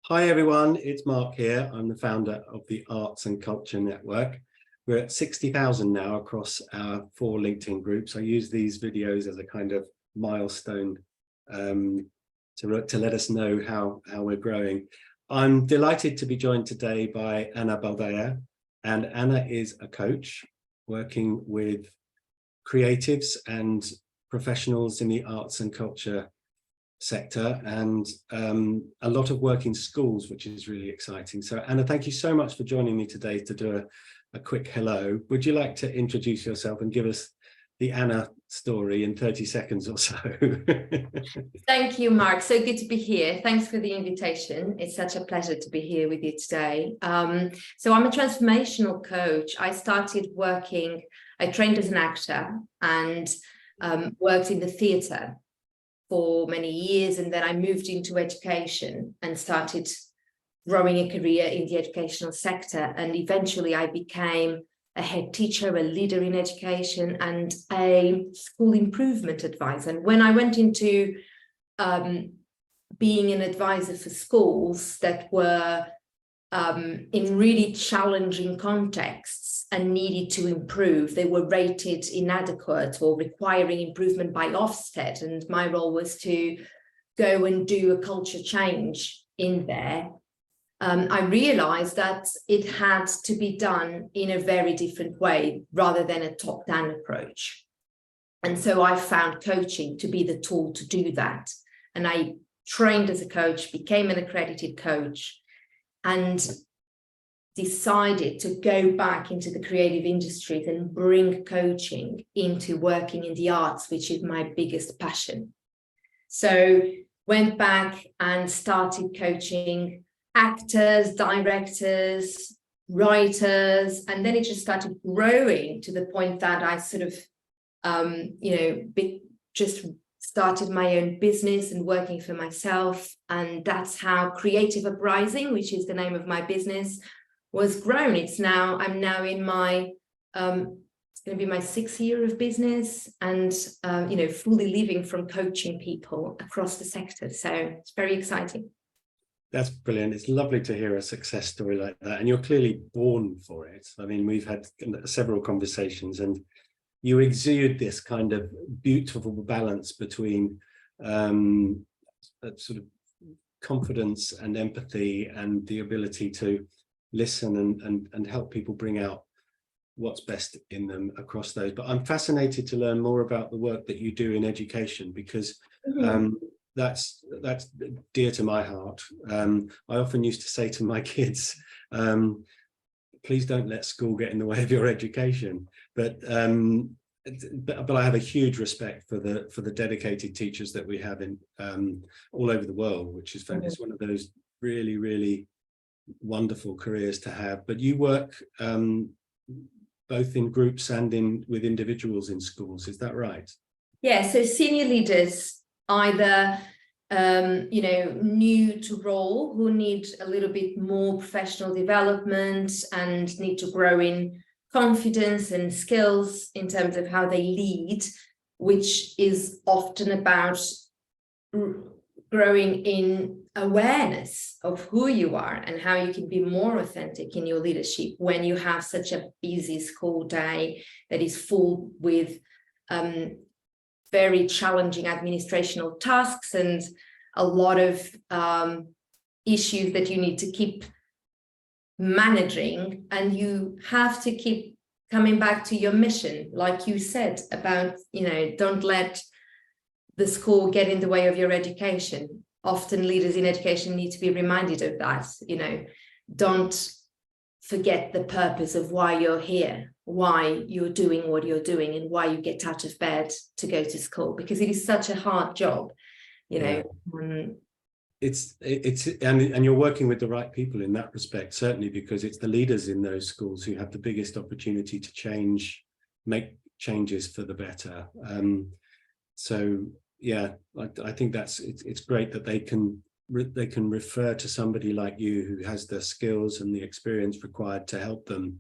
Hi everyone, it's Mark here. I'm the founder of the Arts and Culture Network. We're at 60,000 now across our 4 LinkedIn groups. I use these videos as a kind of milestone to let us know how we're growing. I'm delighted to be joined today by Anna Baldaia, and Anna is a coach working with creatives and professionals in the arts and culture sector, and a lot of work in schools, which is really exciting. So Anna, thank you so much for joining me today to do a quick hello. Would you like to introduce yourself and give us the Anna story in 30 seconds or so? Thank you, Mark. So good to be here. Thanks for the invitation. It's such a pleasure to be here with you today. So I'm a transformational coach. I trained as an actor and worked in the theatre for many years, and then I moved into education and started growing a career in the educational sector, and eventually I became a head teacher, a leader in education, and a school improvement advisor. And when I went into being an advisor for schools that were in really challenging contexts and needed to improve, they were rated inadequate or requiring improvement by Ofsted, and my role was to go and do a culture change in there. I realized that it had to be done in a very different way rather than a top-down approach. And so I found coaching to be the tool to do that. And I trained as a coach, became an accredited coach, and decided to go back into the creative industries and bring coaching into working in the arts, which is my biggest passion. So went back and started coaching actors, directors, writers, and then it just started growing to the point that I sort of, just started my own business and working for myself. And that's how Creative Uprising, which is the name of my business, was grown. I'm now in my, it's going to be my 6th year of business, and, fully living from coaching people across the sector. So it's very exciting. That's brilliant. It's lovely to hear a success story like that. And you're clearly born for it. I mean, we've had several conversations, and you exude this kind of beautiful balance between sort of confidence and empathy and the ability to listen and help people bring out what's best in them across those. But I'm fascinated to learn more about the work that you do in education, because that's dear to my heart. I often used to say to my kids, please don't let school get in the way of your education. But I have a huge respect for the dedicated teachers that we have in all over the world, which is it's one of those really, really wonderful careers to have. But you work both in groups and with individuals in schools, is that right? Yeah, so senior leaders, either new to role, who need a little bit more professional development and need to grow in confidence and skills in terms of how they lead, which is often about growing in awareness of who you are and how you can be more authentic in your leadership when you have such a busy school day that is full with very challenging administrational tasks and a lot of issues that you need to keep managing, and you have to keep coming back to your mission, like you said, about, don't let the school get in the way of your education. Often leaders in education need to be reminded of that. Don't forget the purpose of why you're here, why you're doing what you're doing, and why you get out of bed to go to school, because it is such a hard job, Yeah. And you're working with the right people in that respect, certainly, because it's the leaders in those schools who have the biggest opportunity to make changes for the better. So yeah, I think it's great that they can refer to somebody like you who has the skills and the experience required to help them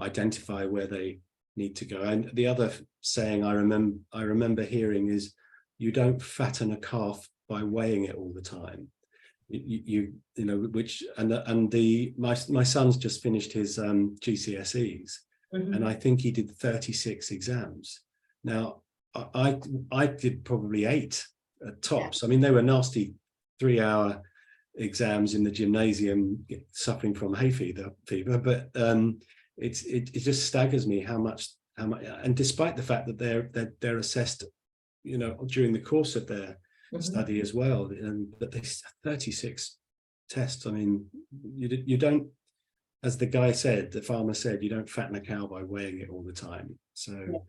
identify where they need to go. And the other saying I remember hearing is, you don't fatten a calf by weighing it all the time. you know, which my son's just finished his GCSEs, and I think he did 36 exams. Now I did probably 8 at tops. I mean, they were nasty 3-hour exams in the gymnasium, suffering from hay fever, but it just staggers me how much, and despite the fact that they're assessed, you know, during the course of their study as well, but there's 36 tests. I mean, you don't, as the guy said, the farmer said, you don't fatten a cow by weighing it all the time. So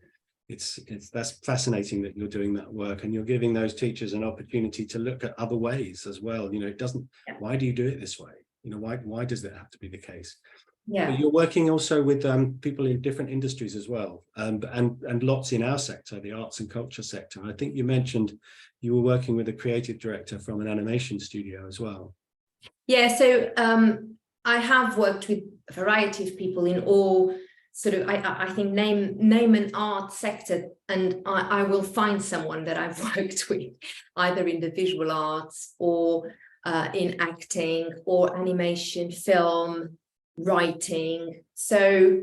that's fascinating that you're doing that work, and you're giving those teachers an opportunity to look at other ways as well. You know, it doesn't, why do you do it this way? You know, why does that have to be the case? But you're working also with people in different industries as well, and lots in our sector, the arts and culture sector. I think you mentioned you were working with a creative director from an animation studio as well. Yeah, so I have worked with a variety of people in all sort of, I think, name an art sector, and I will find someone that I've worked with, either in the visual arts or in acting or animation, film, writing. So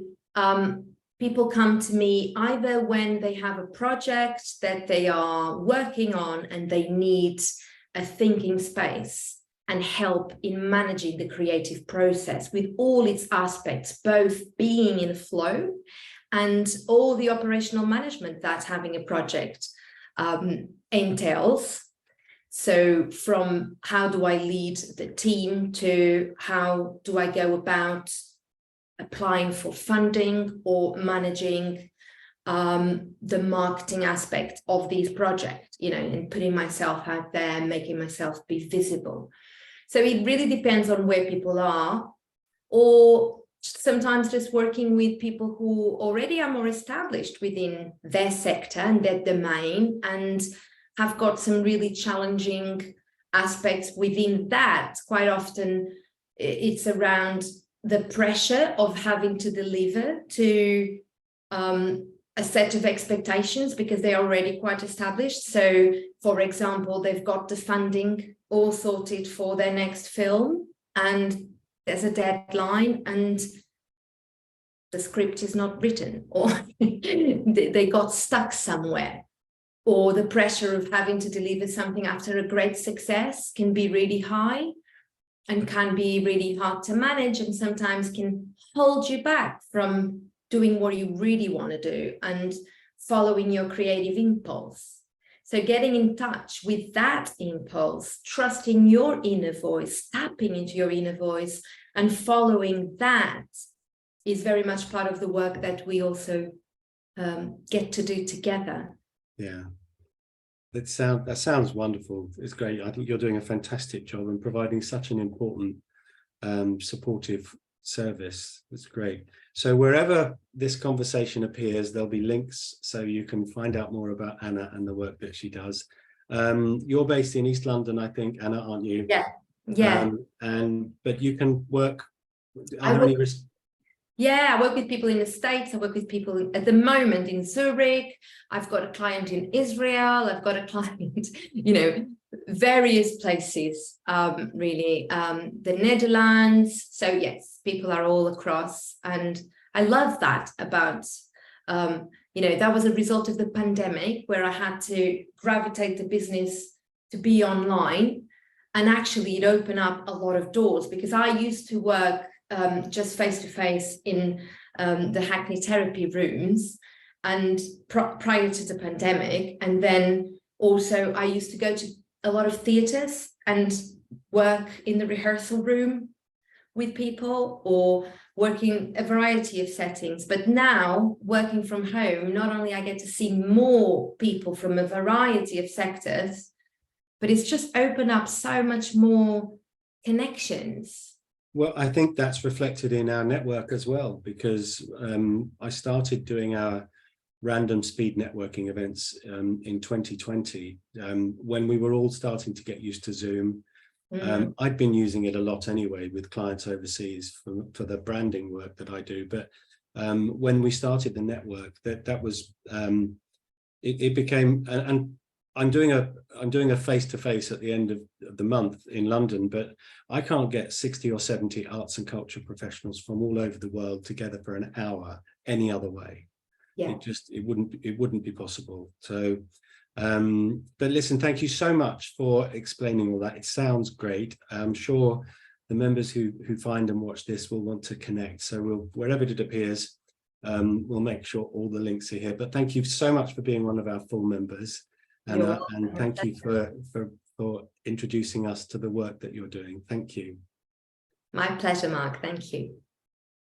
people come to me either when they have a project that they are working on and they need a thinking space and help in managing the creative process with all its aspects, both being in flow and all the operational management that having a project entails. So from how do I lead the team to how do I go about applying for funding or managing the marketing aspect of these projects, you know, and putting myself out there, making myself be visible. So it really depends on where people are, or sometimes just working with people who already are more established within their sector and their domain and have got some really challenging aspects within that. Quite often it's around the pressure of having to deliver to a set of expectations because they're already quite established. So, for example, they've got the funding all sorted for their next film and there's a deadline and the script is not written, or they got stuck somewhere. Or the pressure of having to deliver something after a great success can be really high and can be really hard to manage, and sometimes can hold you back from doing what you really want to do and following your creative impulse. So getting in touch with that impulse, trusting your inner voice, tapping into your inner voice and following that is very much part of the work that we also get to do together. Yeah, that sounds wonderful. It's great. I think you're doing a fantastic job and providing such an important supportive service. It's great. So wherever this conversation appears, there'll be links so you can find out more about Anna and the work that she does. You're based in East London, I think, Anna, aren't you? Yeah. But you can work. Yeah, I work with people in the States. I work with people at the moment in Zurich. I've got a client in Israel. I've got a client, you know, various places, really, the Netherlands. So yes, people are all across. And I love that about, you know, that was a result of the pandemic where I had to gravitate the business to be online. And actually it opened up a lot of doors because I used to work just face-to-face in the Hackney therapy rooms and prior to the pandemic. And then also I used to go to a lot of theatres and work in the rehearsal room with people or working a variety of settings. But now working from home, not only I get to see more people from a variety of sectors, but it's just opened up so much more connections. Well, I think that's reflected in our network as well, because I started doing our random speed networking events in 2020 when we were all starting to get used to Zoom. I'd been using it a lot anyway with clients overseas for the branding work that I do. But when we started the network, that was it became, and I'm doing a face-to-face at the end of the month in London, but I can't get 60 or 70 arts and culture professionals from all over the world together for an hour any other way. Yeah. It wouldn't be possible. So but listen, thank you so much for explaining all that. It sounds great. I'm sure the members who find and watch this will want to connect. So wherever it appears, we'll make sure all the links are here. But thank you so much for being one of our full members. And thank you for introducing us to the work that you're doing. Thank you. My pleasure, Mark. Thank you.